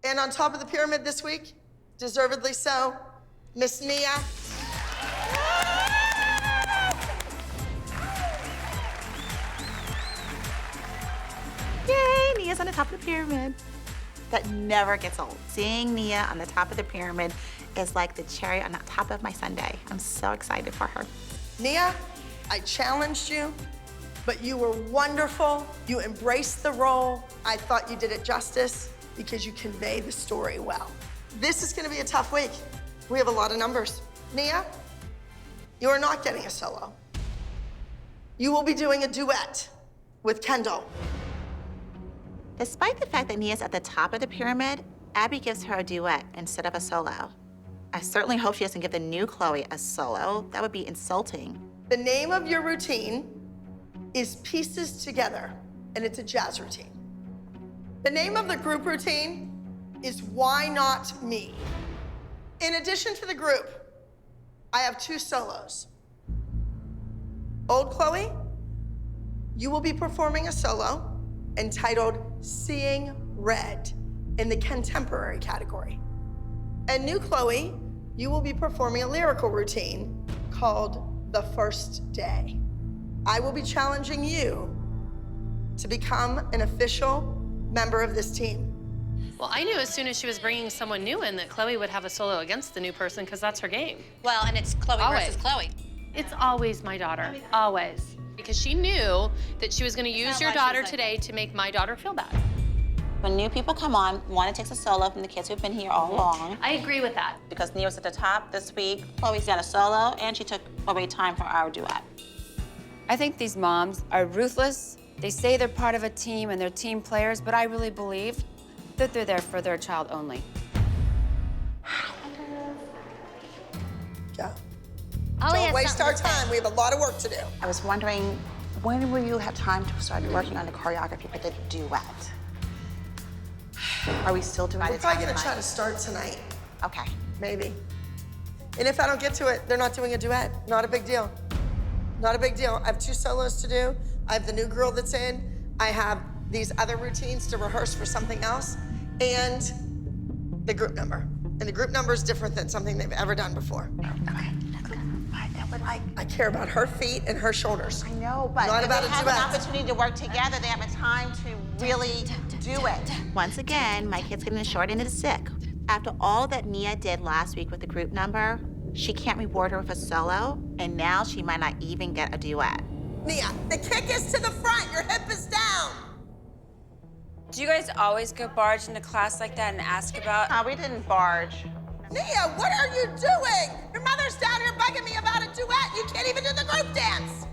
And on top of the pyramid this week, deservedly so, Miss Nia. Yay, Nia's on the top of the pyramid. That never gets old. Seeing Nia on the top of the pyramid is like the cherry on the top of my sundae. I'm so excited for her. Nia, I challenged you, but you were wonderful. You embraced the role. I thought you did it justice because you conveyed the story well. This is gonna be a tough week. We have a lot of numbers. Nia, you are not getting a solo. You will be doing a duet with Kendall. Despite the fact that Nia's at the top of the pyramid, Abby gives her a duet instead of a solo. I certainly hope she doesn't give the new Chloe a solo. That would be insulting. The name of your routine is Pieces Together, and it's a jazz routine. The name of the group routine is Why Not Me? In addition to the group, I have 2 solos. Old Chloe, you will be performing a solo entitled Seeing Red in the contemporary category. And new Chloe, you will be performing a lyrical routine called The First Day. I will be challenging you to become an official member of this team. Well, I knew as soon as she was bringing someone new in that Chloe would have a solo against the new person because that's her game. Well, and it's Chloe versus Chloe. It's always my daughter, always. Because she knew that she was gonna use your daughter today to make my daughter feel bad. When new people come on, one takes a solo from the kids who've been here all along. I agree with that. Because Nia was at the top this week, Chloe's got a solo, and she took away time for our duet. I think these moms are ruthless. They say they're part of a team and they're team players, but I really believe that they're there for their child only. Go. Ollie Don't has waste something our to say. time. We have a lot of work to do. I was wondering, when will you have time to start working on the choreography for the duet? Are we still doing We're it probably gonna tonight? try to start tonight, Okay. maybe. And if I don't get to it, they're not doing a duet. Not a big deal. Not a big deal. I have 2 solos to do. I have the new girl that's in. I have these other routines to rehearse for something else, and the group number. And the group number is different than something they've ever done before. Okay. I care about her feet and her shoulders. I know, but Not if about they a have duet. an opportunity to work together, they have a time to really do it. Once again, my kid's getting the short end of the stick. After all that Nia did last week with the group number, she can't reward her with a solo, and now she might not even get a duet. Nia, the kick is to the front. Your hip is down. Do you guys always go barge into class like that and ask about? We didn't barge. Nia, what are you doing? Your mother's down here bugging me about a duet. You can't even do the group dance.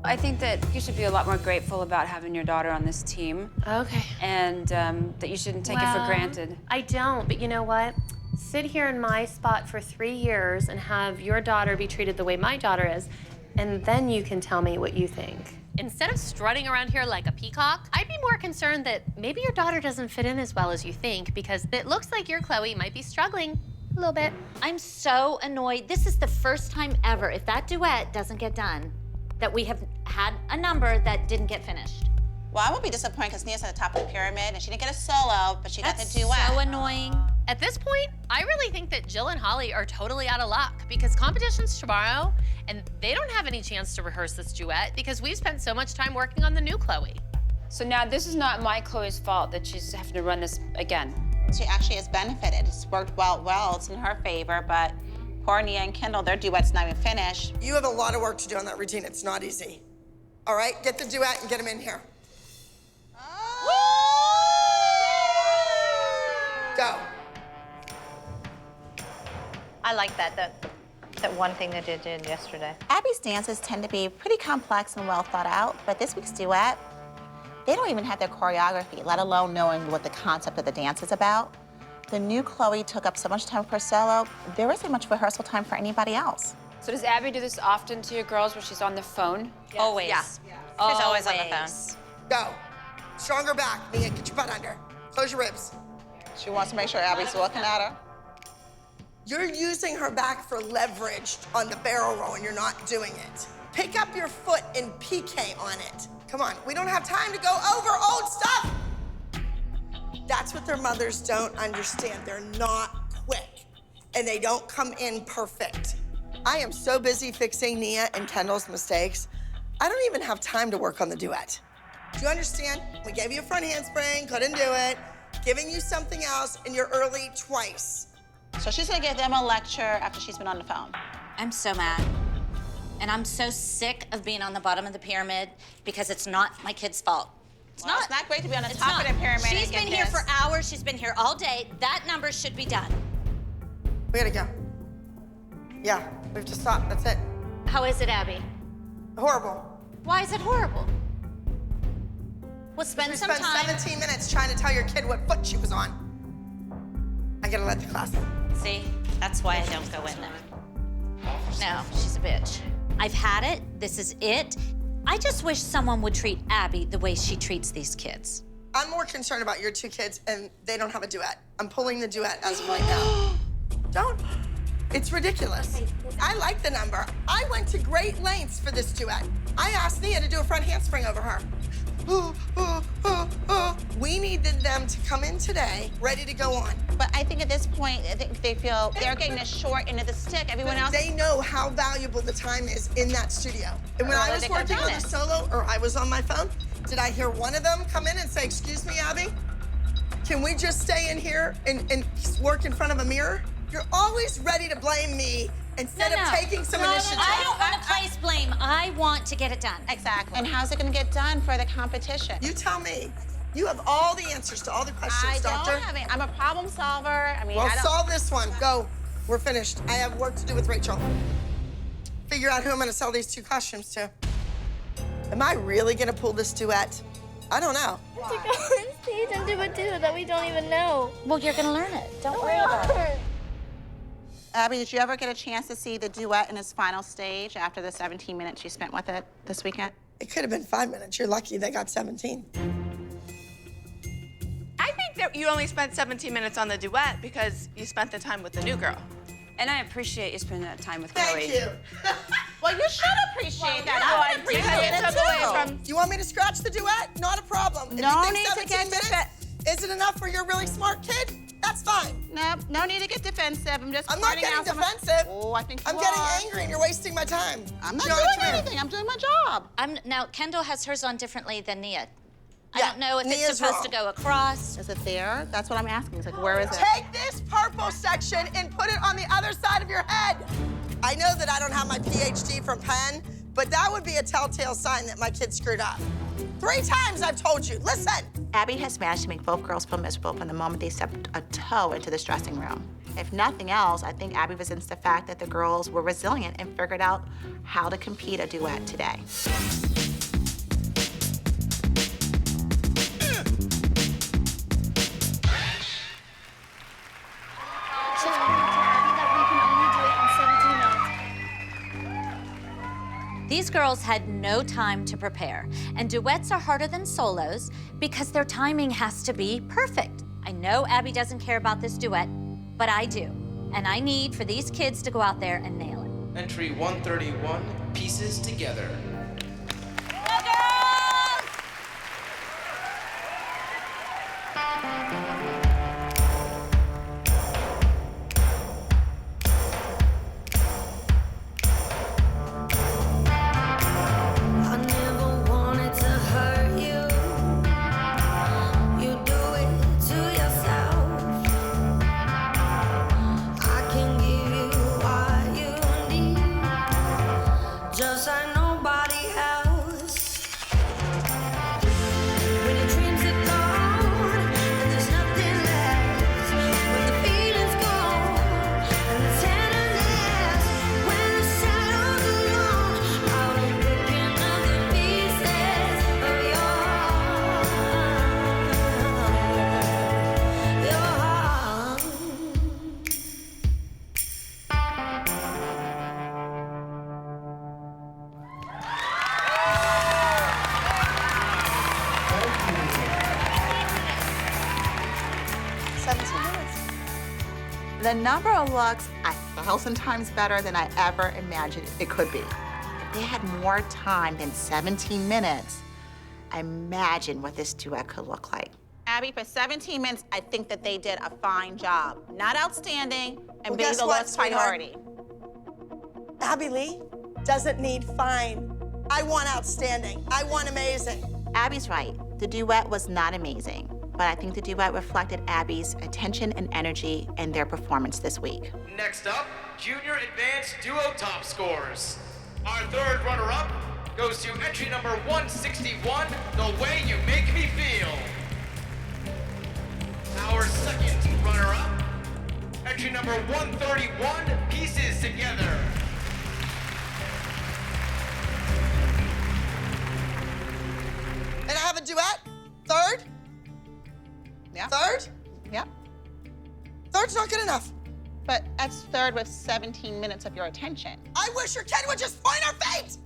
I think that you should be a lot more grateful about having your daughter on this team. Okay. And that you shouldn't take it for granted. I don't, but you know what? Sit here in my spot for 3 years and have your daughter be treated the way my daughter is, and then you can tell me what you think. Instead of strutting around here like a peacock, I'd be more concerned that maybe your daughter doesn't fit in as well as you think, because it looks like your Chloe might be struggling a little bit. I'm so annoyed. This is the first time ever, if that duet doesn't get done, that we have had a number that didn't get finished. Well, I won't be disappointed because Nia's at the top of the pyramid, and she didn't get a solo, but she got the duet. So annoying. At this point, I really think that Jill and Holly are totally out of luck because competition's tomorrow and they don't have any chance to rehearse this duet because we've spent so much time working on the new Chloe. So now this is not my Chloe's fault that she's having to run this again. She actually has benefited. It's worked well, it's in her favor, but poor Nia and Kendall, their duet's not even finished. You have a lot of work to do on that routine. It's not easy. All right, get the duet and get him in here. Go. I like that one thing that they did yesterday. Abby's dances tend to be pretty complex and well thought out, but this week's duet, they don't even have their choreography, let alone knowing what the concept of the dance is about. The new Chloe took up so much time for her solo, there isn't much rehearsal time for anybody else. So does Abby do this often to your girls where she's on the phone? Yes. Always. Yeah. She's always on the phone. Go. Stronger back. Nia, get your butt under. Close your ribs. She wants to make sure Abby's looking at her. You're using her back for leverage on the barrel roll and you're not doing it. Pick up your foot and PK on it. Come on, we don't have time to go over old stuff. That's what their mothers don't understand. They're not quick, and they don't come in perfect. I am so busy fixing Nia and Kendall's mistakes, I don't even have time to work on the duet. Do you understand? We gave you a front handspring, couldn't do it, giving you something else, and you're early twice. So she's gonna give them a lecture after she's been on the phone. I'm so mad. And I'm so sick of being on the bottom of the pyramid because it's not my kid's fault. It's Well, not. it's not great to be on the It's top not. of the pyramid and She's get been here this. for hours. She's been here all day. That number should be done. We gotta go. Yeah, we have to stop, that's it. How is it, Abby? Horrible. Why is it horrible? We'll spend We some spent time. 17 minutes trying to tell your kid what foot she was on. I gotta let the class in. See, that's why I don't go in there. No, she's a bitch. I've had it. This is it. I just wish someone would treat Abby the way she treats these kids. I'm more concerned about your two kids, and they don't have a duet. I'm pulling the duet as of right now. Don't. It's ridiculous. I like the number. I went to great lengths for this duet. I asked Nia to do a front handspring over her. We needed them to come in today ready to go on. But I think at this point, I think they feel they're getting the short end of the stick. Everyone else. They know how valuable the time is in that studio. And when I Well, was they could've working on done the it. solo, or I was on my phone, did I hear one of them come in and say, "Excuse me, Abby, can we just stay in here and work in front of a mirror?" You're always ready to blame me instead of taking some initiative. I don't want to place blame. I want to get it done. Exactly. And how's it gonna get done for the competition? You tell me. You have all the answers to all the questions, I Doctor. don't have it. I'm a problem solver. I mean, Well, I don't. solve this one. Go. We're finished. I have work to do with Rachel. Figure out who I'm gonna sell these two costumes to. Am I really gonna pull this duet? I don't know. To go on stage and do a duet that we don't even know. Well, you're going to learn it. Don't worry about it. Abby, did you ever get a chance to see the duet in its final stage after the 17 minutes you spent with it this weekend? It could have been 5 minutes. You're lucky they got 17. I think that you only spent 17 minutes on the duet because you spent the time with the new girl. And I appreciate you spending that time with Thank Chloe. you. Well, you should appreciate that. No, I I would appreciate it it took away too. from. Do you want me to scratch the duet? Not a problem. If No you think need to 17 get minutes is it enough for your really smart kid? That's fine. No, no need to get defensive. I'm just I'm not pointing getting out some- defensive. Oh, I think you I'm getting are. angry and you're wasting my time. I'm not Johnny, doing come here. anything. I'm doing my job. Now, Kendall has hers on differently than Nia. I Yeah, don't know if it's Nia's supposed to wrong. go across. Is it there? That's what I'm asking. It's like, where is it? Take this purple section and put it on the other side of your head. I know that I don't have my PhD from Penn, but that would be a telltale sign that my kid screwed up. 3 times I've told you, listen. Abby has managed to make both girls feel miserable from the moment they stepped a toe into this dressing room. If nothing else, I think Abby resents the fact that the girls were resilient and figured out how to compete a duet today. Just wanted to Abby that we can only do it in 17 minutes. These girls had no time to prepare, and duets are harder than solos because their timing has to be perfect. I know Abby doesn't care about this duet, but I do. And I need for these kids to go out there and nail it. Entry 131, pieces together. I never wanted to hurt you. You do it to yourself. I can give you what you need, just like nobody else. When your dreams are gone and there's nothing left, when the feeling's gone and the tenderness, when the shadows are long, I'll be picking up the pieces of your heart. The number looks 1,000 times better than I ever imagined it could be. If they had more time than 17 minutes, imagine what this duet could look like. Abby, for 17 minutes, I think that they did a fine job. Not outstanding, and Well, being guess the what, lowest sweetheart? priority. Abby Lee doesn't need fine. I want outstanding. I want amazing. Abby's right. The duet was not amazing, but I think the duet reflected Abby's attention and energy in their performance this week. Next up, Junior Advanced Duo Top Scores. Our third runner-up goes to entry number 161, The Way You Make Me Feel. Our second runner-up, entry number 131, Pieces Together. And I have a duet. Third? Yeah. Third? Yeah. Third's not good enough. But that's third with 17 minutes of your attention. I wish your kid would just point her feet.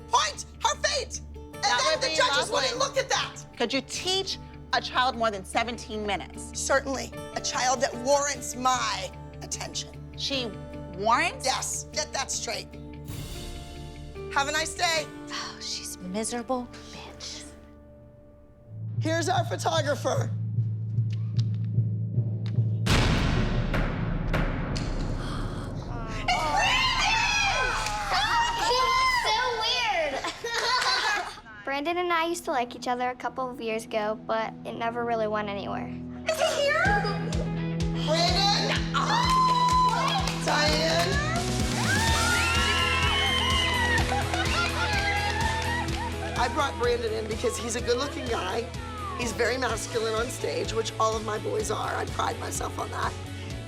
Point her feet. And That then would the be judges lovely. wouldn't look at that. Could you teach a child more than 17 minutes? Certainly, a child that warrants my attention. She warrants? Yes, get that straight. Have a nice day. Oh, she's miserable bitch. Here's our photographer. So weird. Brandon and I used to like each other a couple of years ago, but it never really went anywhere. Is he here? Brandon? Diane? I brought Brandon in because he's a good-looking guy. He's very masculine on stage, which all of my boys are. I pride myself on that.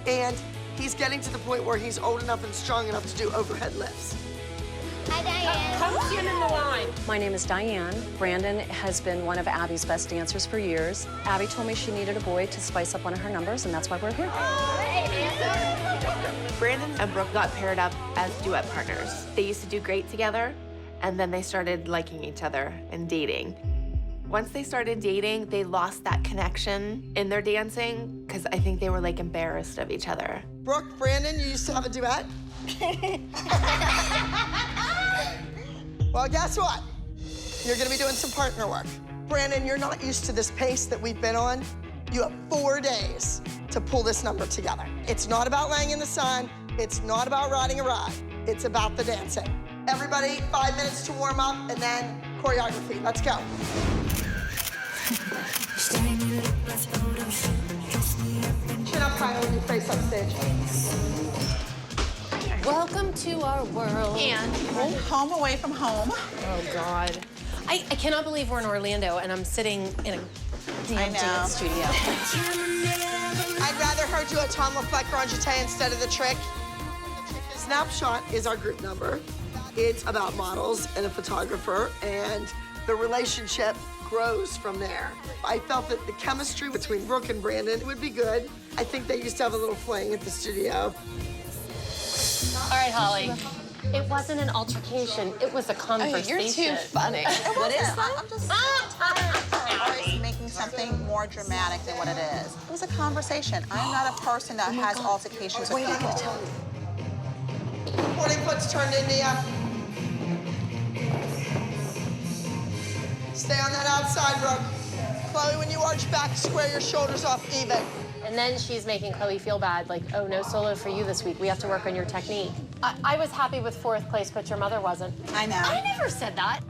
And he's getting to the point where he's old enough and strong enough to do overhead lifts. Hi, Diane. Come stand in the line. My name is Diane. Brandon has been one of Abby's best dancers for years. Abby told me she needed a boy to spice up one of her numbers, and that's why we're here. Brandon and Brooke got paired up as duet partners. They used to do great together, and then they started liking each other and dating. Once they started dating, they lost that connection in their dancing because I think they were like embarrassed of each other. Brooke, Brandon, you used to have a duet? Well, guess what? You're gonna be doing some partner work. Brandon, you're not used to this pace that we've been on. You have 4 days to pull this number together. It's not about laying in the sun. It's not about riding a ride. It's about the dancing. Everybody, 5 minutes to warm up and then choreography. Let's go. Chin up high when you face up stage. Welcome to our world. And home away from home. Oh, God. I cannot believe we're in Orlando and I'm sitting in a damn dance studio. I'd rather her do a Tom LaFleur grand jeté instead of the trick. Snapshot is our group number. It's about models and a photographer, and the relationship grows from there. I felt that the chemistry between Brooke and Brandon would be good. I think they used to have a little fling at the studio. All right, Holly. It wasn't an altercation. It was a conversation. You're too funny. What is that? I'm just tired of always making something more dramatic than what it is. It was a conversation. I'm not a person that has altercations with people. 40 foot's turned, India. Stay on that outside, Brooke. Chloe, when you arch back, square your shoulders off even. And then she's making Chloe feel bad, like, oh, no solo for you this week. We have to work on your technique. I was happy with 4th place, but your mother wasn't. I know. I never said that.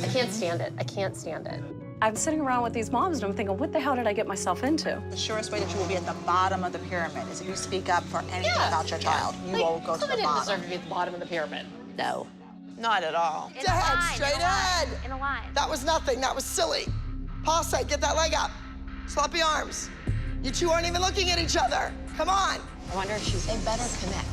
I can't stand it. I can't stand it. I'm sitting around with these moms and I'm thinking, what the hell did I get myself into? The surest way that you will be at the bottom of the pyramid is if you speak up for anything about your child. You will go to Chloe the didn't bottom. deserve to be at the bottom of the pyramid. No. Not at all. In a Dead, line, straight in a line, ahead. In a line. That was nothing. That was silly. Passe, get that leg up. Sloppy arms. You two aren't even looking at each other. Come on. I wonder if she's... They better connect.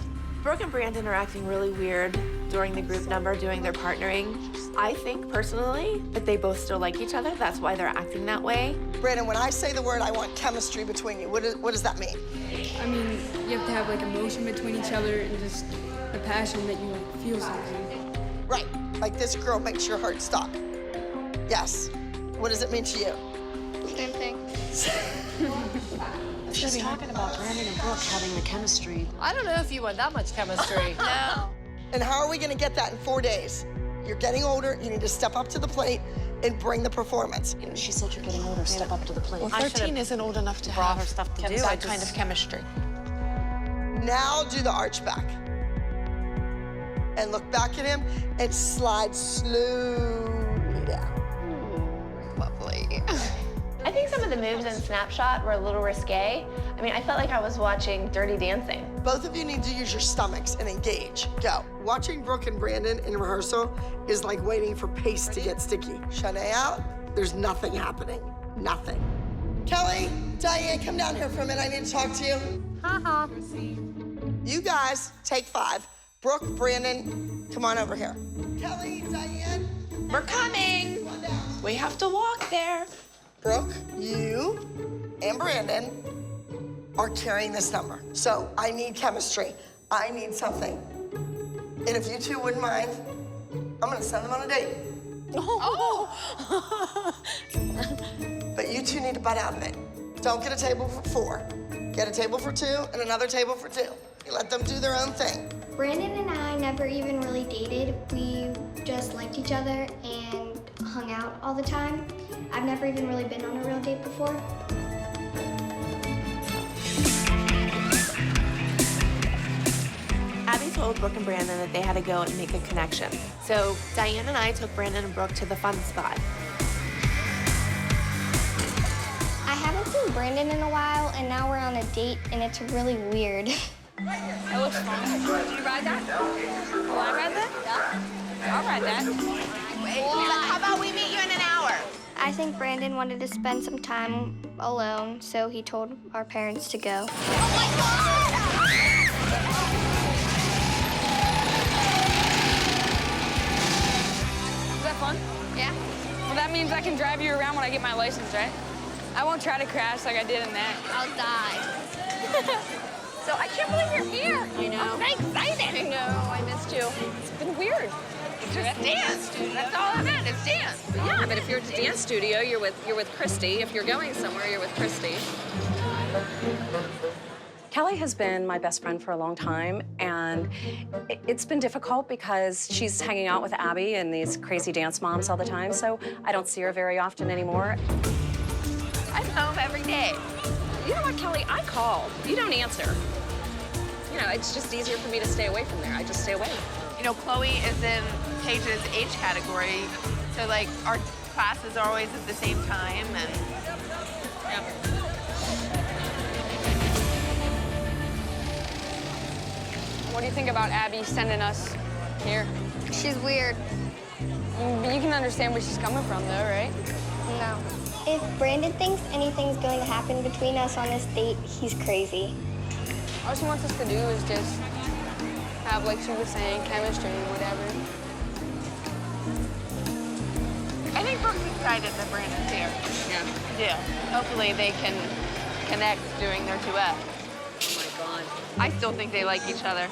Brooke and Brandon are acting really weird during the group number, doing their partnering. I think, personally, that they both still like each other. That's why they're acting that way. Brandon, when I say the word, I want chemistry between you. What does that mean? I mean, you have to have like emotion between each other and just the passion that you feel something. Right. Like this girl makes your heart stop. Yes. What does it mean to you? Same thing. She's talking about Brandon and Brooke having the chemistry. I don't know if you want that much chemistry. No. And how are we going to get that in 4 days? You're getting older. You need to step up to the plate and bring the performance. She said you're getting older. Step up to the plate. Well, 13 isn't old enough to brought have her stuff to do. that kind of chemistry. Now do the arch back. And look back at him and slide slowly down. Lovely. I think some of the moves in Snapshot were a little risque. I mean, I felt like I was watching Dirty Dancing. Both of you need to use your stomachs and engage. Go. Watching Brooke and Brandon in rehearsal is like waiting for paste to get sticky. Shanae out, there's nothing happening. Nothing. Kelly, Diane, come down here for a minute. I need to talk to you. Ha-ha. You guys, take 5. Brooke, Brandon, come on over here. Kelly, Diane. We're coming. Come on down. We have to walk there. Brooke, you and Brandon are carrying this number. So I need chemistry. I need something. And if you two wouldn't mind, I'm gonna send them on a date. Oh. But you two need to butt out of it. Don't get a table for 4. Get a table for 2 and another table for 2. You let them do their own thing. Brandon and I never even really dated. We just liked each other and hung out all the time. I've never even really been on a real date before. Abby told Brooke and Brandon that they had to go and make a connection. So Diane and I took Brandon and Brooke to the fun spot. I haven't seen Brandon in a while, and now we're on a date, and it's really weird. It looks fun. Did you ride that? Will I ride that? Yeah. I'll ride that. How about we meet you in an hour? I think Brandon wanted to spend some time alone, so he told our parents to go. Is that fun? Yeah. Well, that means I can drive you around when I get my license, right? I won't try to crash like I did in that. I'll die. So I can't believe you're here. I know. I'm so excited. I know, I missed you. It's been weird. Just dance. That's all I'm at, is dance. Yeah, but if you're at the dance studio, you're with Christy. If you're going somewhere, you're with Christy. Kelly has been my best friend for a long time, and it's been difficult because she's hanging out with Abby and these crazy dance moms all the time, so I don't see her very often anymore. I'm home every day. You know what, Kelly? I called. You don't answer. You know, it's just easier for me to stay away from there. I just stay away. You know, Chloe is in Paige's age category, so like our classes are always at the same time, and yeah. What do you think about Abby sending us here? She's weird. But you can understand where she's coming from, though, right? No. If Brandon thinks anything's going to happen between us on this date, he's crazy. All she wants us to do is just have, like she was saying, chemistry and whatever. I think Brooke's excited that Brandon's here. Yeah. Hopefully they can connect doing their duet. Oh my God. I still think they like each other.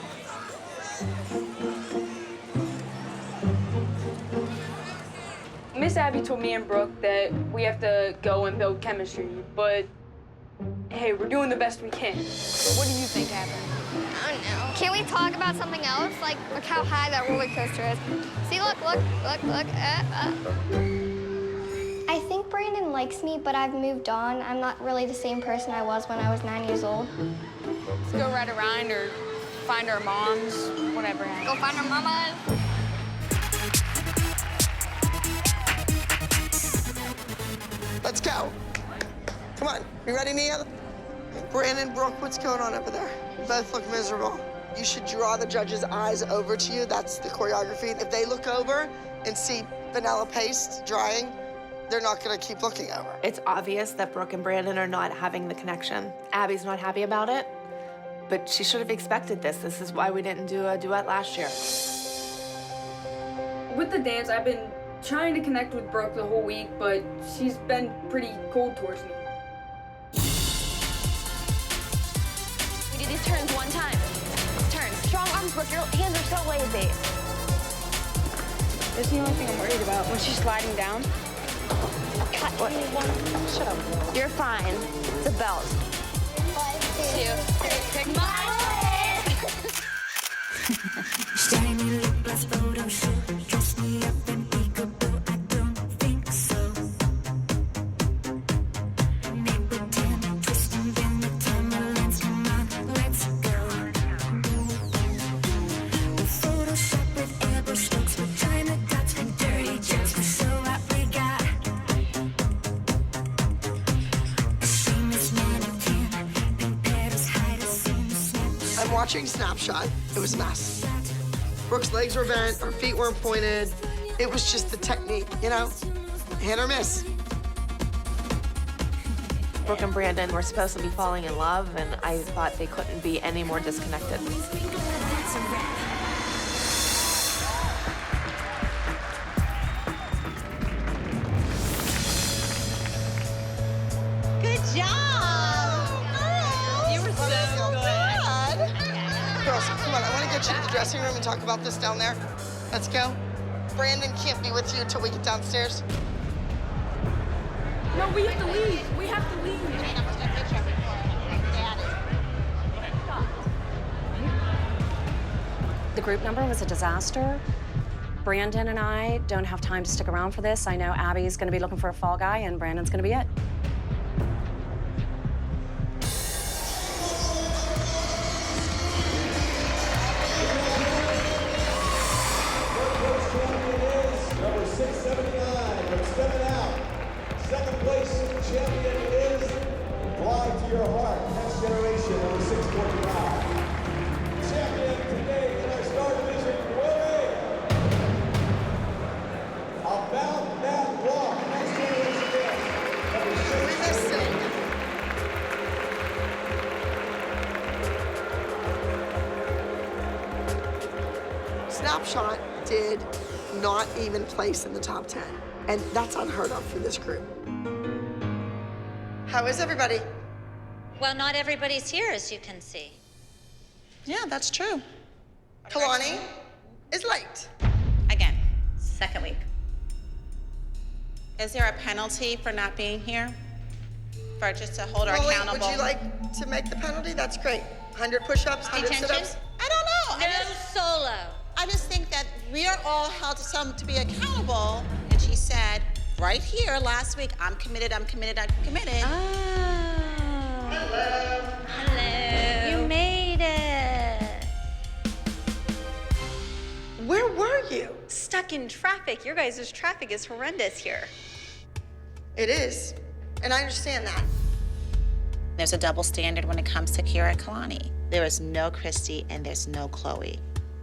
Miss Abby told me and Brooke that we have to go and build chemistry, but hey, we're doing the best we can. What do you think happened? I don't know. Can we talk about something else? Like, look how high that roller coaster is. See, look. I think Brandon likes me, but I've moved on. I'm not really the same person I was when I was 9 years old. Let's go ride around or find our moms, whatever. Go find our mamas. Let's go. Come on. You ready, Nia? Brandon, Brooke, what's going on over there? You both look miserable. You should draw the judge's eyes over to you. That's the choreography. If they look over and see vanilla paste drying, they're not gonna keep looking over. It's obvious that Brooke and Brandon are not having the connection. Abby's not happy about it, but she should have expected this. This is why we didn't do a duet last year. With the dance, I've been trying to connect with Brooke the whole week, but she's been pretty cold towards me. We do these turns one time. Turn. Strong arms, Brooke. Your hands are so lazy. That's the only thing I'm worried about. When she's sliding down. What? Shut up. You're fine. It's a belt. 1, 2, 3. Pick my Shiny lip gloss photo shoot, dress me up and peekaboo. I don't think so. I'm watching Snapshot. It was a mess. Brooke's legs were bent, her feet weren't pointed. It was just the technique, you know? Hit or miss. Brooke and Brandon were supposed to be falling in love, and I thought they couldn't be any more disconnected. Good job! You were so good. Girls, come on, I want to get you to the dressing room and talk about this down there. Let's go. Brandon can't be with you until we get downstairs. No, we have to leave. We have to leave. The group number was a disaster. Brandon and I don't have time to stick around for this. I know Abby's gonna be looking for a fall guy and Brandon's gonna be it. Number 679, from Stepping Out. Second place champion is Fly to Your Heart, Next Generation, number 645. Champion today in our Star Division will be About That Walk, Next Generation, number 645. Snapshot did not even place in the top 10. And that's unheard of for this group. How is everybody? Well, not everybody's here, as you can see. Yeah, that's true. Kalani is late. Again, second week. Is there a penalty for not being here? For just to hold her Chloe, accountable? would you like to make the penalty? That's great. 100 push-ups, 100 Detention? sit-ups. I don't know. No solo. I just think that we are all held to be accountable. And she said right here last week, I'm committed, I'm committed, I'm committed. Hello. You made it. Where were you? Stuck in traffic. Your guys' traffic is horrendous here. It is, and I understand that. There's a double standard when it comes to Kira and Kalani. There is no Christy and there's no Chloe.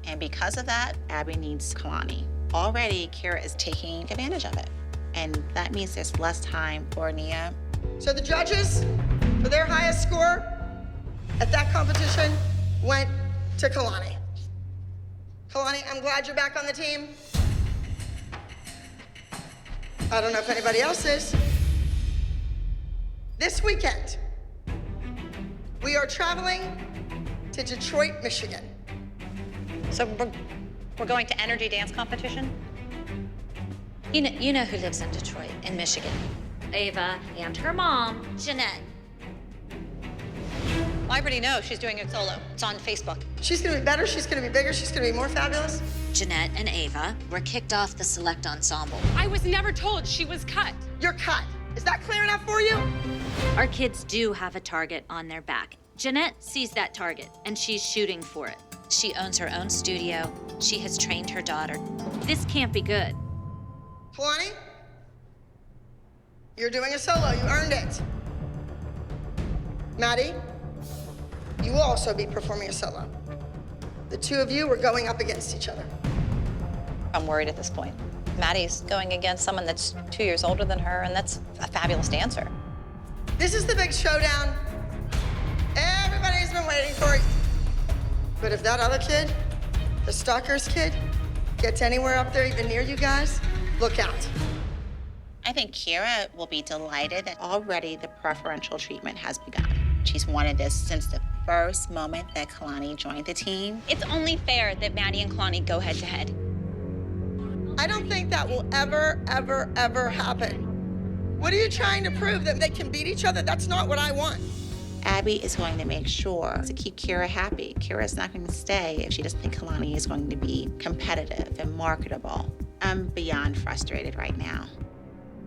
And because of that, Abby needs Kalani. Already, Kira is taking advantage of it. And that means there's less time for Nia. So the judges, for their highest score at that competition, went to Kalani. Kalani, I'm glad you're back on the team. I don't know if anybody else is. This weekend, we are traveling to Detroit, Michigan. So we're going to energy dance competition? You know who lives in Detroit, in Michigan. Ava and her mom, Jeanette. I already know she's doing it solo. It's on Facebook. She's gonna be better, she's gonna be bigger, she's gonna be more fabulous. Jeanette and Ava were kicked off the select ensemble. I was never told she was cut. You're cut. Is that clear enough for you? Our kids do have a target on their back. Jeanette sees that target, and she's shooting for it. She owns her own studio. She has trained her daughter. This can't be good. Kalani, you're doing a solo, you earned it. Maddie, you will also be performing a solo. The two of you were going up against each other. I'm worried at this point. Maddie's going against someone that's 2 years older than her, and that's a fabulous dancer. This is the big showdown. Everybody's been waiting for it. But if that other kid, the Stalker's kid, gets anywhere up there even near you guys, look out. I think Kira will be delighted that already the preferential treatment has begun. She's wanted this since the first moment that Kalani joined the team. It's only fair that Maddie and Kalani go head to head. I don't think that will ever, ever, ever happen. What are you trying to prove, that they can beat each other? That's not what I want. Abby is going to make sure to keep Kira happy. Kira's not going to stay if she doesn't think Kalani is going to be competitive and marketable. I'm beyond frustrated right now.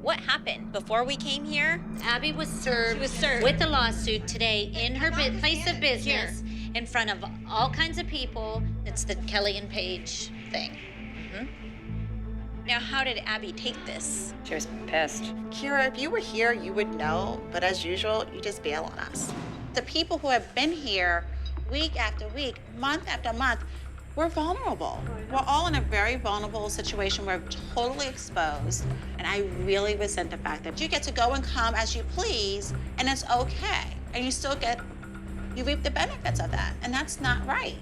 What happened before we came here? Abby was served, with a lawsuit today in her place of business in front of all kinds of people. It's the Kelly and Paige thing. Now, how did Abby take this? She was pissed. Kira, if you were here, you would know, but as usual, you just bail on us. The people who have been here week after week, month after month, we're vulnerable. We're all in a very vulnerable situation. We're totally exposed. And I really resent the fact that you get to go and come as you please, and it's okay. And you reap the benefits of that. And that's not right.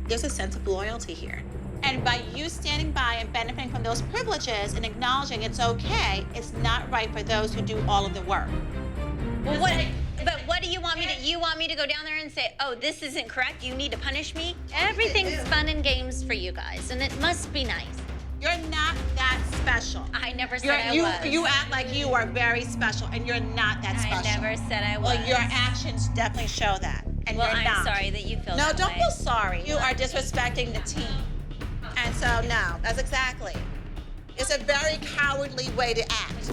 There's a sense of loyalty here. And by you standing by and benefiting from those privileges and acknowledging it's okay, it's not right for those who do all of the work. Well, but what do you want me to? You want me to go down there and say, "Oh, this isn't correct. You need to punish me"? Everything's fun and games for you guys, and it must be nice. You're not that special. I never said I was. You act like you are very special, and you're not that special. I never said I was. Well, your actions definitely show that, and well, you're I'm not. sorry that you feel No, that don't way. feel sorry. You are disrespecting the team. And so, no, that's exactly. It's a very cowardly way to act.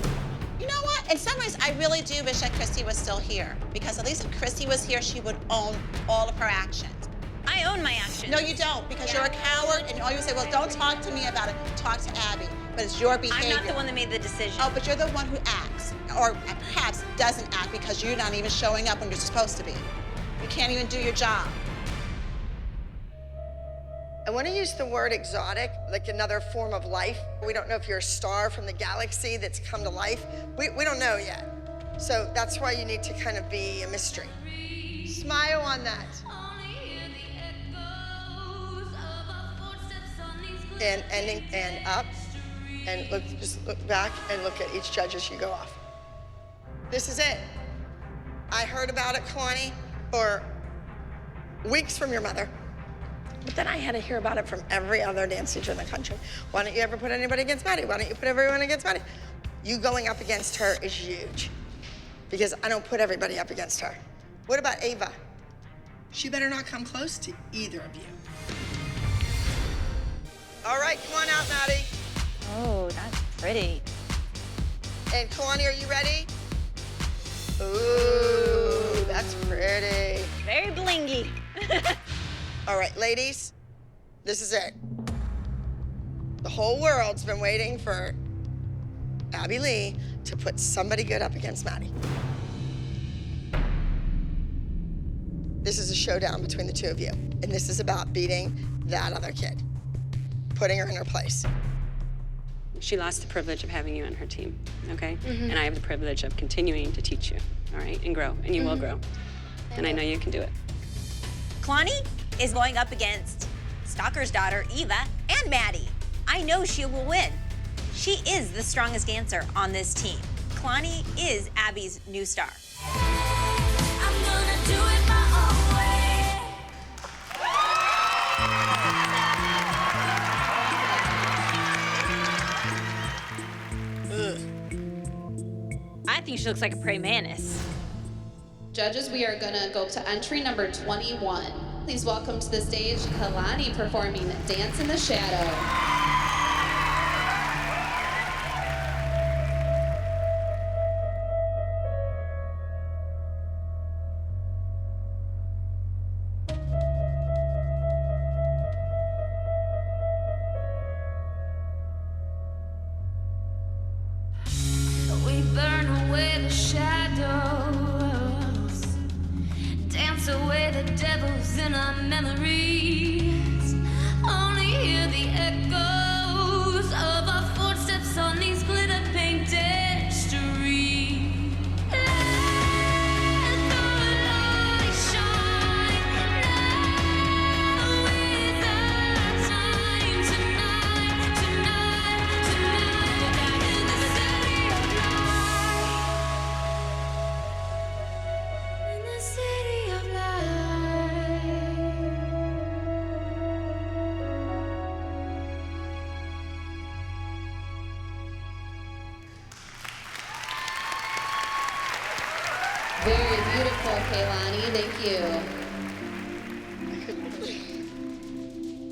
You know what? In some ways, I really do wish that Christy was still here. Because at least if Christy was here, she would own all of her actions. I own my actions. No, you don't, because you're a coward, and all you say, well, don't talk to me about it, talk to Abby. But it's your behavior. I'm not the one that made the decision. Oh, but you're the one who acts, or perhaps doesn't act because you're not even showing up when you're supposed to be. You can't even do your job. I want to use the word exotic, like another form of life. We don't know if you're a star from the galaxy that's come to life. We don't know yet. So that's why you need to kind of be a mystery. Smile on that. And ending and up. And just look back and look at each judge as you go off. This is it. I heard about it, Kalani, for weeks from your mother. But then I had to hear about it from every other dance teacher in the country. Why don't you ever put anybody against Maddie? Why don't you put everyone against Maddie? You going up against her is huge because I don't put everybody up against her. What about Ava? She better not come close to either of you. All right, come on out, Maddie. Oh, that's pretty. And Kalani, are you ready? Ooh, that's pretty. Very blingy. All right, ladies, this is it. The whole world's been waiting for Abby Lee to put somebody good up against Maddie. This is a showdown between the two of you, and this is about beating that other kid, putting her in her place. She lost the privilege of having you on her team, okay? And I have the privilege of continuing to teach you, all right, and grow, and you will grow. And I know you can do it. Kalani is going up against Stalker's daughter, Eva, and Maddie. I know she will win. She is the strongest dancer on this team. Kalani is Abby's new star. I'm gonna do it my own way. I think she looks like a praying mantis. Judges, we are gonna go to entry number 21. Please welcome to the stage Kalani performing Dance in the Shadow. We burn away the shadows, dance away the devils in our memories. Only hear the echoes of our footsteps on these glitter-painted streets. Let the light shine. Now is our time tonight, tonight, tonight. In the city of light, in the city of Very beautiful, Kalani. Thank you.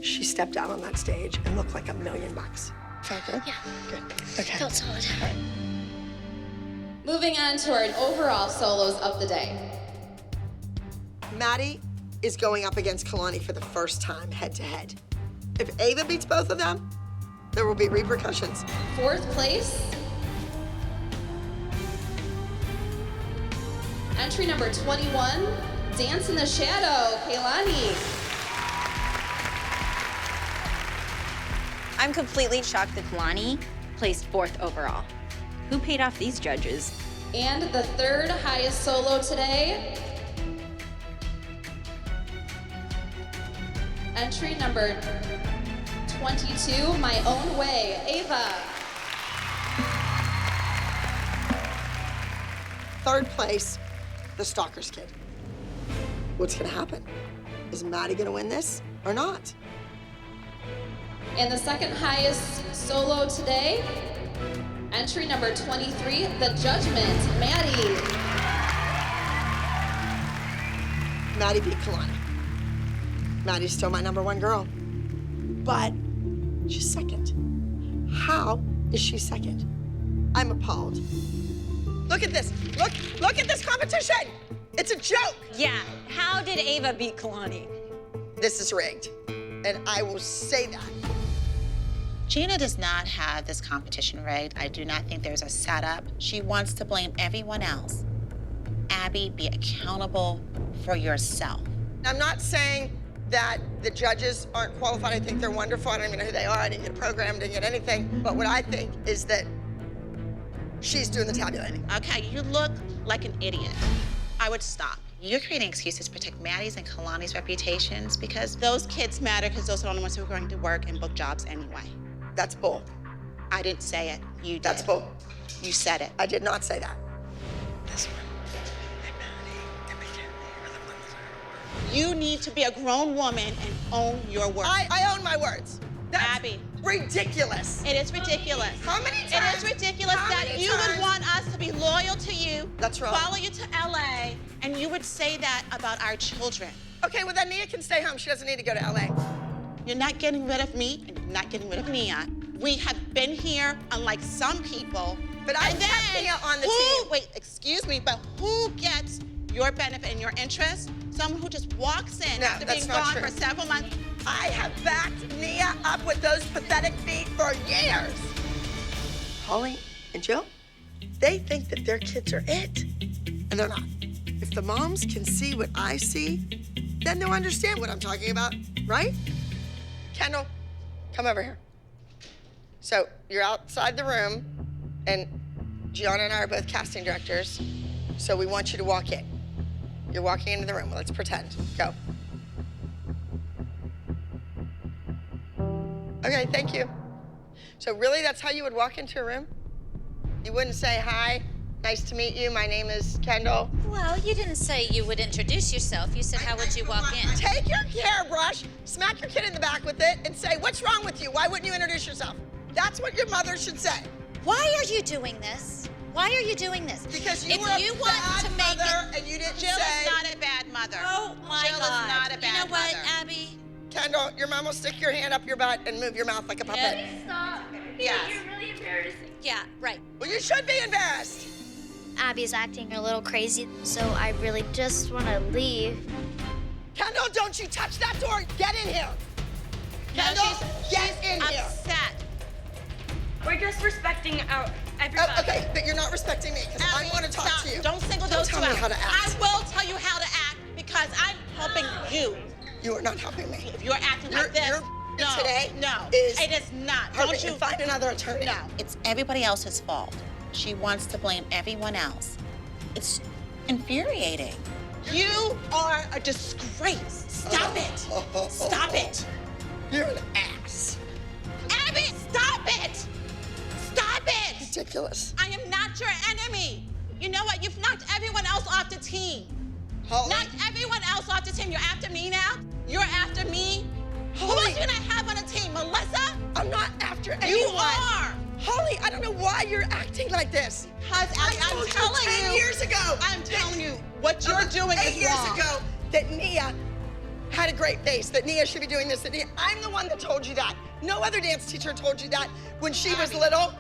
She stepped out on that stage and looked like $1,000,000. Felt good? Yeah. Good. Okay. Felt solid. Moving on to our overall solos of the day. Maddie is going up against Kalani for the first time head-to-head. If Ava beats both of them, there will be repercussions. Fourth place. Entry number 21, Dance in the Shadow, Kaylani. I'm completely shocked that Kalani placed 4th overall. Who paid off these judges? And the third highest solo today, entry number 22, My Own Way, Ava. Third place, the Stalker's Kid. What's gonna happen? Is Maddie gonna win this or not? And the second highest solo today, entry number 23, The Judgment, Maddie. Maddie beat Kalani. Maddie's still my #1 girl. But she's second. How is she second? I'm appalled. Look at this. Look at this competition. It's a joke. Yeah, how did Ava beat Kalani? This is rigged, and I will say that. Gina does not have this competition rigged. I do not think there's a setup. She wants to blame everyone else. Abby, be accountable for yourself. I'm not saying that the judges aren't qualified. I think they're wonderful. I don't even know who they are. I didn't get a program, didn't get anything. But what I think is that she's doing the tabulating. Okay, you look like an idiot. I would stop. You're creating excuses to protect Maddie's and Kalani's reputations because those kids matter because those are the only ones who are going to work and book jobs anyway. That's bull. I didn't say it. You did. That's bull. You said it. I did not say that. You need to be a grown woman and own your words. I own my words. That's Abby. Ridiculous. It is ridiculous. How many times? It is ridiculous that you would want us to be loyal to you. That's wrong. Follow you to LA, and you would say that about our children. Okay, well then Nia can stay home. She doesn't need to go to LA. You're not getting rid of me, and you're not getting rid of Nia. We have been here, unlike some people. But I kept Nia on the team. Wait, excuse me, but who gets your benefit and your interest? Someone who just walks in after being gone for several months. I have backed Nia up with those pathetic feet for years. Holly and Jill, they think that their kids are it, and they're not. If the moms can see what I see, then they'll understand what I'm talking about, right? Kendall, come over here. So you're outside the room, and Gianna and I are both casting directors, so we want you to walk in. You're walking into the room. Let's pretend. Go. Okay, thank you. So really, that's how you would walk into a room? You wouldn't say, hi, nice to meet you, my name is Kendall. Well, you didn't say you would introduce yourself. You said, how would you walk in? Take your hairbrush, smack your kid in the back with it, and say, what's wrong with you? Why wouldn't you introduce yourself? That's what your mother should say. Why are you doing this? Why are you doing this? Because you if were you a want bad to make mother, it, and you didn't Jill say. is not a bad mother. Oh my Jill God! is not a bad you know what, mother. Abby? Kendall, your mom will stick your hand up your butt and move your mouth like a puppet. Stop. Yes. You're really embarrassing. Yeah, right. Well, you should be embarrassed. Abby's acting a little crazy, so I really just want to leave. Kendall, don't you touch that door. Get in here. Kendall, get in here. Upset. We're just respecting everybody. Oh, okay, but you're not respecting me because I want to talk to you. Don't single those two out. Tell me how to act. I will tell you how to act because I'm helping you. You are not helping me. If you're acting like this, no, today no, is it is not. hurry Don't you and find another attorney. No, it's everybody else's fault. She wants to blame everyone else. It's infuriating. You are a disgrace. Stop it. Stop it. You're an ass. Abby, stop it. Stop it. Ridiculous. I am not your enemy. You know what? You've knocked everyone else off the team. Holly. Knocked everyone else off the team. You're after me now? You're after me? Holly. Who else do I have on the team? Melissa? I'm not after anyone. You are. Holly, I don't know why you're acting like this. Because I'm telling you. 10 years ago. I'm telling you, what you're doing is 8 years wrong. ago that Nia had a great face, that Nia should be doing this, that Nia, I'm the one that told you that. No other dance teacher told you that when she was little.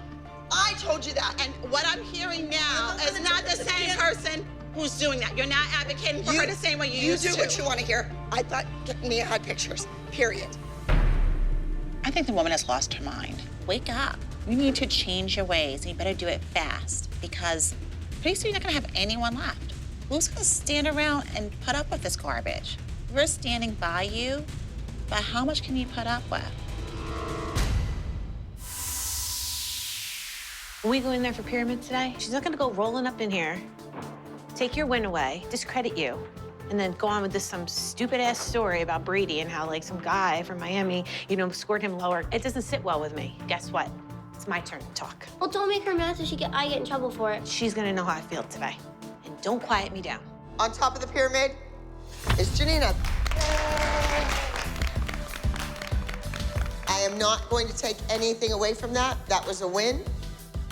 I told you that. And what I'm hearing now is not the same person who's doing that. You're not advocating for her the same way you used to. You do what you want to hear. I thought Nia had pictures, period. I think the woman has lost her mind. Wake up. You need to change your ways, and you better do it fast because pretty soon you're not gonna have anyone left. Who's gonna stand around and put up with this garbage? We're standing by you, but how much can you put up with? When we go in there for pyramid today, she's not gonna go rolling up in here, take your win away, discredit you, and then go on with this some stupid-ass story about Brady and how, like, some guy from Miami, you know, scored him lower. It doesn't sit well with me. Guess what? It's my turn to talk. Well, don't make her mad so I get in trouble for it. She's gonna know how I feel today. And don't quiet me down. On top of the pyramid is Janina. I am not going to take anything away from that. That was a win.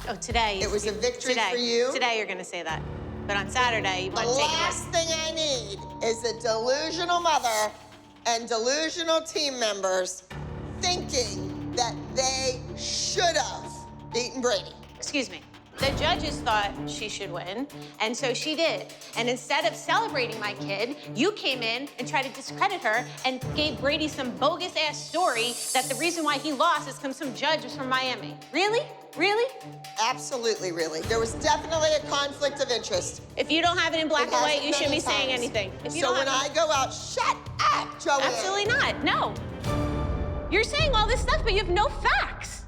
Oh, today. It was a victory today, for you. Today you're gonna say that. But on Saturday, you want to The take it. last thing I need is a delusional mother and delusional team members thinking that they should have beaten Brady. Excuse me. The judges thought she should win, and so she did. And instead of celebrating my kid, you came in and tried to discredit her and gave Brady some bogus-ass story that the reason why he lost is because some judge was from Miami. Really? Really? Absolutely, really. There was definitely a conflict of interest. If you don't have it in black It and white, hasn't you shouldn't be many saying times. anything. If you So don't when have I go out, shut up, Joanne. Absolutely not. No. You're saying all this stuff, but you have no facts.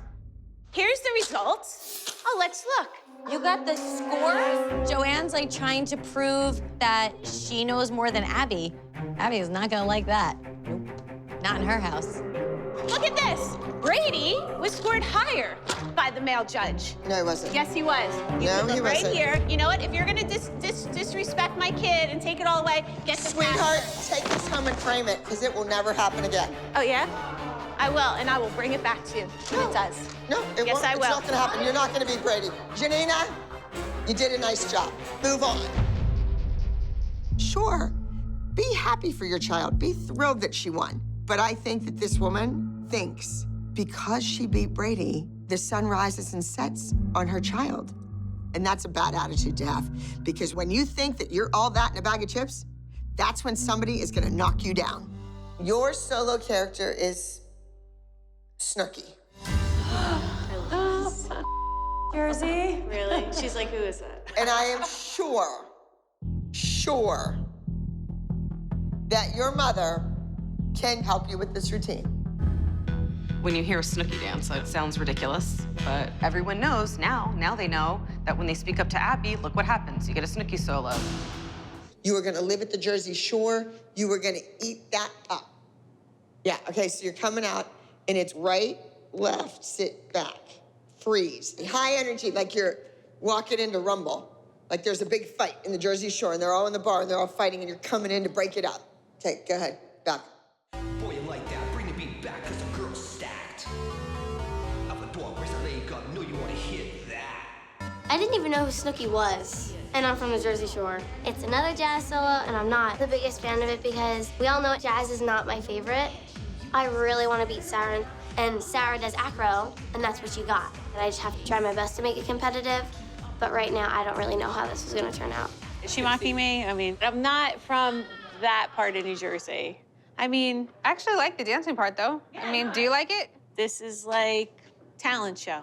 Here's the results. Oh, let's look. You got the score? Joanne's like trying to prove that she knows more than Abby. Abby is not gonna like that. Nope. Not in her house. Look at this. Brady was scored higher by the male judge. No, he wasn't. Yes, he was. You No, can look he right wasn't. here. You know what? If you're gonna disrespect my kid and take it all away, get the Sweetheart, pass. take this home and frame it, because it will never happen again. Oh, yeah? I will, and I will bring it back to you when it does. No, it Yes, won't. I It's will. not going to happen. You're not going to beat Brady. Janina, you did a nice job. Move on. Sure, be happy for your child. Be thrilled that she won. But I think that this woman thinks because she beat Brady, the sun rises and sets on her child. And that's a bad attitude to have. Because when you think that you're all that in a bag of chips, that's when somebody is going to knock you down. Your solo character is Snookie. Jersey? Really? She's like, who is that? And I am sure that your mother can help you with this routine. When you hear a Snookie dance, it sounds ridiculous, but everyone knows now they know that when they speak up to Abby, look what happens. You get a Snookie solo. You were gonna live at the Jersey Shore. You were gonna eat that up. Yeah, okay, so you're coming out and it's right, left, sit back, freeze. High energy, like you're walking into Rumble. Like there's a big fight in the Jersey Shore and they're all in the bar and they're all fighting and you're coming in to break it up. Okay, go ahead, back. Boy, you like that. Bring the beat back, cause the girl's stacked. Up the door, raise the leg up. Know you wanna hit that. I didn't even know who Snookie was, and I'm from the Jersey Shore. It's another jazz solo, and I'm not the biggest fan of it because we all know jazz is not my favorite. I really want to beat Sarah, and Sarah does acro, and that's what you got. And I just have to try my best to make it competitive, but right now I don't really know how this is going to turn out. Is she mocking me? I mean, I'm not from that part of New Jersey. I mean, I actually like the dancing part, though. I mean, do you like it? this is like talent show.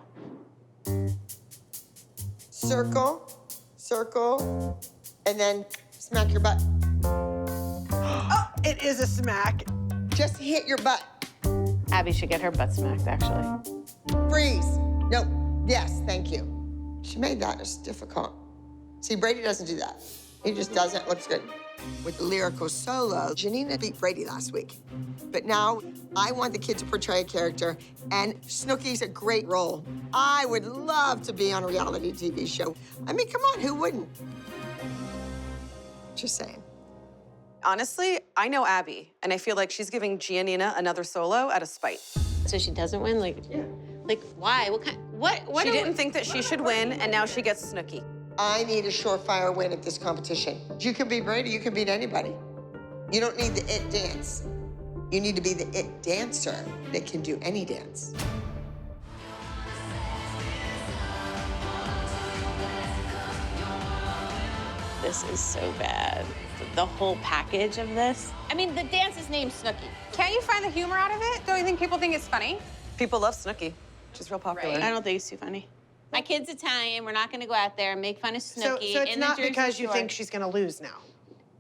Circle, circle, and then smack your butt. Oh, it is a smack. Just hit your butt. Abby should get her butt smacked, actually. Freeze. No, yes, thank you. She made that just difficult. See, Brady doesn't do that. He just doesn't, looks good. With the lyrical solo, Janina beat Brady last week. But now, I want the kid to portray a character, and Snookie's a great role. I would love to be on a reality TV show. I mean, come on, who wouldn't? Just saying. Honestly, I know Abby, and I feel like she's giving Giannina another solo out of spite. So she doesn't win? Like why? What She didn't think that she should win, and now she gets Snookie. I need a surefire win at this competition. You can beat Brady, you can beat anybody. You don't need the it dance. You need to be the it dancer that can do any dance. This is so bad. The whole package of this. I mean, the dance is named Snookie. Can't you find the humor out of it? Don't you think people think it's funny? People love Snookie. She's real popular. I don't think it's too funny. My kid's Italian. We're not gonna go out there and make fun of Snookie. So it's in the not Jersey because you Shore. think she's gonna lose now.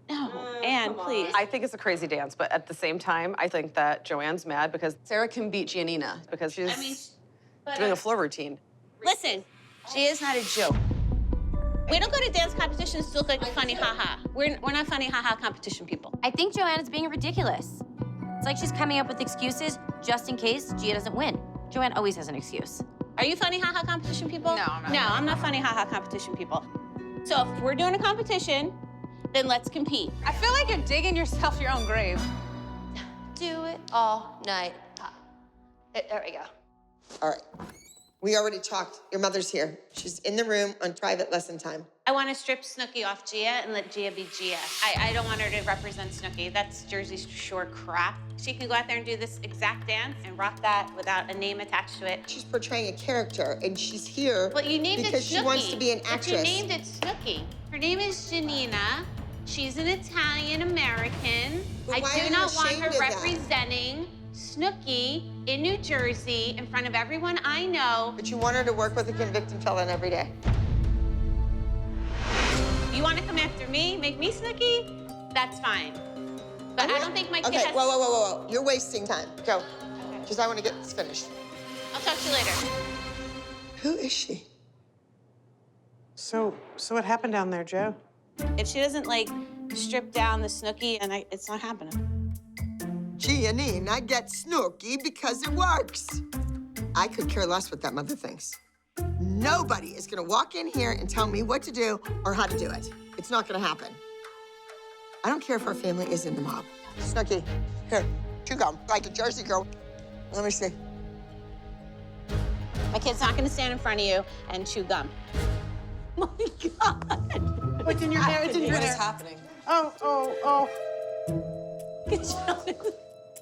No, Anne, please. I think it's a crazy dance, but at the same time, I think that Joanne's mad because Sarah can beat Giannina because she's doing a floor routine. Listen, she is not a joke. We don't go to dance competitions to look like a funny ha-ha. We're not funny ha-ha competition people. I think Joanna's being ridiculous. It's like she's coming up with excuses just in case Gia doesn't win. Joanne always has an excuse. Are you funny ha-ha competition people? No, I'm not funny ha-ha competition people. So if we're doing a competition, then let's compete. I feel like you're digging yourself your own grave. Do it all night. There we go. All right. We already talked. Your mother's here. She's in the room on private lesson time. I want to strip Snookie off Gia and let Gia be Gia. I don't want her to represent Snookie. That's Jersey Shore crap. She can go out there and do this exact dance and rock that without a name attached to it. She's portraying a character, and she's here But you named because it she Snookie. wants to be an But actress. you named it Snookie. Her name is Giannina. She's an Italian-American. But why I are do you not want ashamed her of that? representing Snookie in New Jersey in front of everyone I know. But you want her to work with a convicted felon every day. You want to come after me, make me Snookie? That's fine. But I don't think my kid Okay, has... whoa. You're wasting time. Go. Because I want to get this finished. I'll talk to you later. Who is she? So what happened down there, Joe? If she doesn't, like, strip down the Snookie, and it's not happening. Giannina gets Snookie because it works. I could care less what that mother thinks. Nobody is gonna walk in here and tell me what to do or how to do it. It's not gonna happen. I don't care if our family is in the mob. Snookie, here, chew gum, like a Jersey girl. Let me see. My kid's not gonna stand in front of you and chew gum. Oh my God. What's in your hair? It's in your What hair. is happening? Oh. Good job.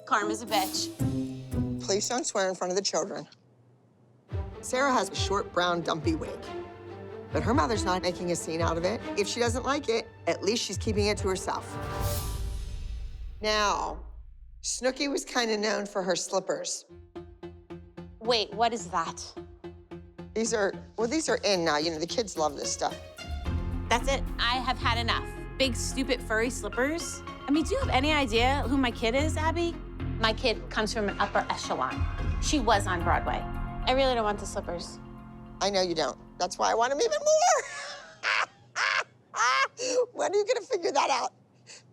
Karma's a bitch. Please don't swear in front of the children. Sarah has a short, brown, dumpy wig. But her mother's not making a scene out of it. If she doesn't like it, at least she's keeping it to herself. Now, Snookie was kind of known for her slippers. Wait, what is that? These are in now. You know, the kids love this stuff. That's it. I have had enough. Big, stupid, furry slippers. I mean, do you have any idea who my kid is, Abby? My kid comes from an upper echelon. She was on Broadway. I really don't want the slippers. I know you don't. That's why I want them even more. When are you gonna figure that out?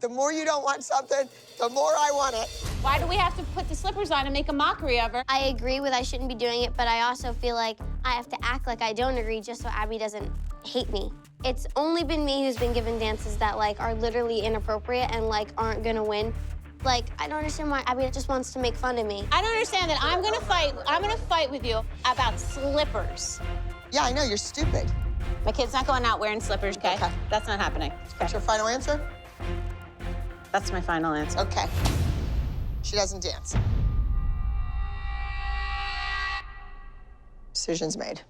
The more you don't want something, the more I want it. Why do we have to put the slippers on and make a mockery of her? I agree with I shouldn't be doing it, but I also feel like I have to act like I don't agree just so Abby doesn't hate me. It's only been me who's been given dances that like are literally inappropriate and like aren't gonna win. Like, I don't understand why Abby just wants to make fun of me. I don't understand that. I'm gonna fight with you about slippers. Yeah, I know, you're stupid. My kid's not going out wearing slippers, okay? That's not happening. That's your final answer? That's my final answer. Okay. She doesn't dance. Decision's made.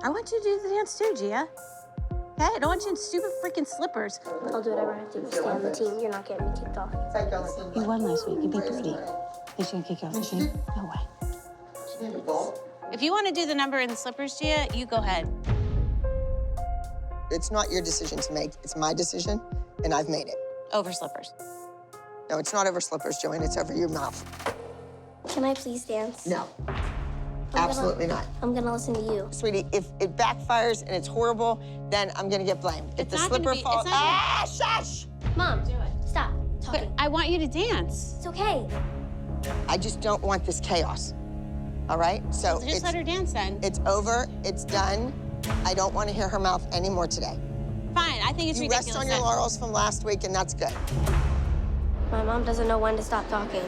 I want you to do the dance too, Gia. Okay? I don't want you in stupid freaking slippers. I'll do whatever I have to to stay on the team. You're not getting me kicked off. You won last week. You'd be pretty. Is she gonna kick you off the team? No way. If you want to do the number in the slippers, Gia, you go ahead. It's not your decision to make. It's my decision, and I've made it. Over slippers. No, it's not over slippers, Joanne. It's over your mouth. Can I please dance? No. Absolutely not. I'm gonna listen to you. Sweetie, if it backfires and it's horrible, then I'm gonna get blamed. If the slipper falls, shush! Mom, stop talking. But I want you to dance. It's okay. I just don't want this chaos. All right? So Just let her dance then. It's over. It's done. I don't want to hear her mouth anymore today. Fine, I think it's you ridiculous. rest on your laurels from last week, and that's good. My mom doesn't know when to stop talking.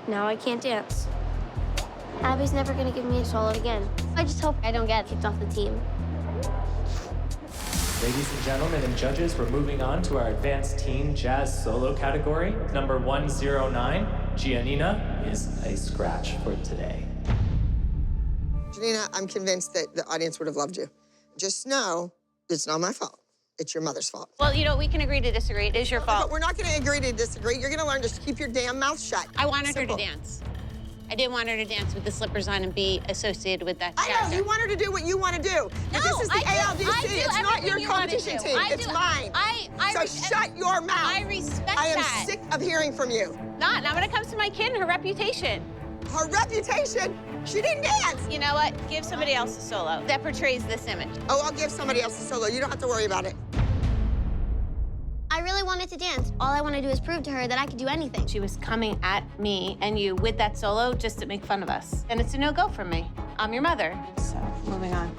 Now I can't dance. Abby's never gonna give me a solo again. I just hope I don't get kicked off the team. Ladies and gentlemen and judges, we're moving on to our advanced teen jazz solo category. Number 109, Giannina, is a scratch for today. Janina, I'm convinced that the audience would have loved you. Just know it's not my fault. It's your mother's fault. Well, you know, we can agree to disagree. It is your fault. But we're not going to agree to disagree. You're going to learn to keep your damn mouth shut. I wanted Simple. her to dance. I didn't want her to dance with the slippers on and be associated with that I know, character. you want her to do what you want to do. No, This is the ALDC, I do it's not everything your you wanna competition do. team, I it's do- mine. So shut your mouth. I respect I am that. sick of hearing from you. Not when it comes to my kid and her reputation. Her reputation? She didn't dance. You know what? Give somebody else a solo that portrays this image. Oh, I'll give somebody else a solo. You don't have to worry about it. I really wanted to dance. All I want to do is prove to her that I could do anything. She was coming at me and you with that solo just to make fun of us. And it's a no-go from me. I'm your mother. So, moving on.